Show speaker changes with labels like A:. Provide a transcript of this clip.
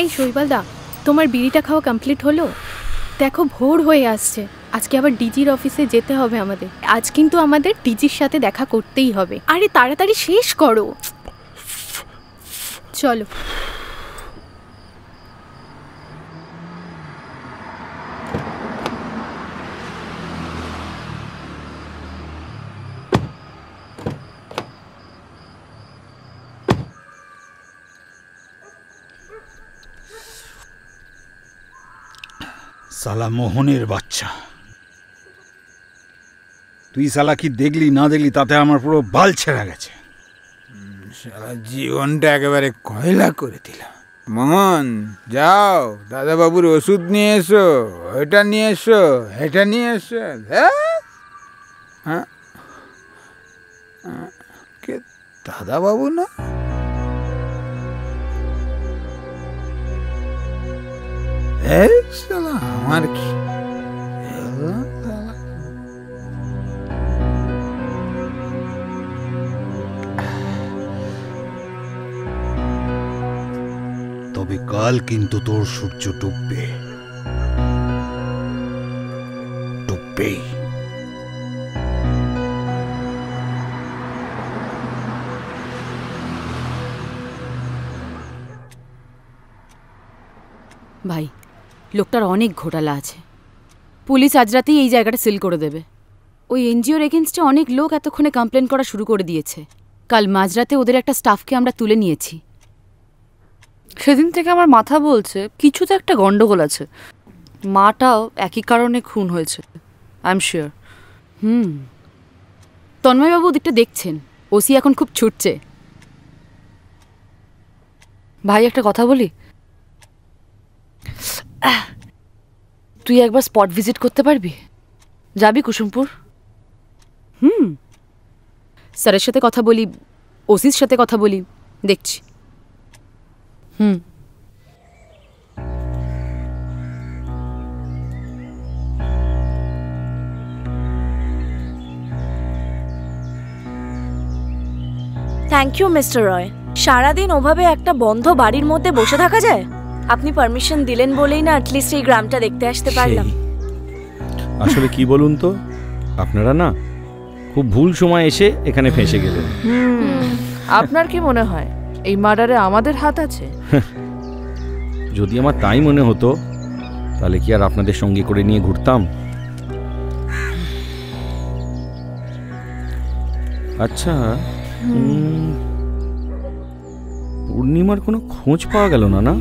A: এই শৈবালদা, তোমার বিড়িটা খাওয়া কমপ্লিট হলো? দেখো ভোর হয়ে আসছে, আজকে আবার ডিজির অফিসে যেতে হবে আমাদের। আজ কিন্তু আমাদের ডিজির সাথে দেখা করতেই হবে। আরে তাড়াতাড়ি শেষ করো, চলো।
B: সালা মোহনের বাচ্চা, তুই সালা কি দেখলি না দেখলি তাতে আমার পুরো বাল ছেড়া গেছে।
C: সারা জীবনটা একেবারে কয়লা করে দিলাম। মোহন, যাও দাদা বাবুর ওষুধ নিয়ে এসো, ওইটা নিয়ে এসো, এটা নিয়ে এসো। হ্যাঁ, কে দাদা বাবু না? আমার কি
B: তবে কাল কিন্তু তোর সূর্য ডুববে, ডুববেই।
D: ভাই, লোকটার অনেক ঘোটালা আছে। পুলিশ আজ রাতেই এই জায়গাটা সিল করে দেবে। ওই এনজিওর এগেনস্টে অনেক লোক এতক্ষণে কমপ্লেন করা শুরু করে দিয়েছে। কাল মাঝরাতে ওদের একটা স্টাফকে আমরা তুলে নিয়েছি।
E: সেদিন থেকে আমার মাথা বলছে কিছু তো একটা গন্ডগোল আছে। মাটাও একই কারণে খুন হয়েছে, আই এম শিওর।
D: তন্ময়বাবু ওদিকটা দেখছেন, ওসি এখন খুব ছুটছে।
E: ভাই একটা কথা বলি, তুই একবার স্পট ভিজিট করতে পারবি? যাবি কুসুমপুর?
D: স্যারের সাথে কথা বলি, ওসির সাথে কথা বলি, দেখছি।
F: থ্যাংক ইউ মিস্টার রয়। সারাদিন ওভাবে একটা বন্ধ বাড়ির মধ্যে বসে থাকা যায়? আপনি পারমিশন দিলেন বলেই না অ্যাটলিস্ট এই গ্রামটা দেখতে আসতে পারলাম।
G: আসলে কি বলুন তো, আপনারা না খুব ভুল সময় এসে এখানে ফেঁসে গেলেন।
E: আপনার কি মনে হয় এই মার্ডারে আমাদের হাত আছে?
G: যদি আমার তাই মনে হতো তাহলে কি আর আপনাদের সঙ্গে করে নিয়ে ঘুরতাম? আচ্ছা, পূর্ণিমার কোনো খোঁজ পাওয়া গেল না? না,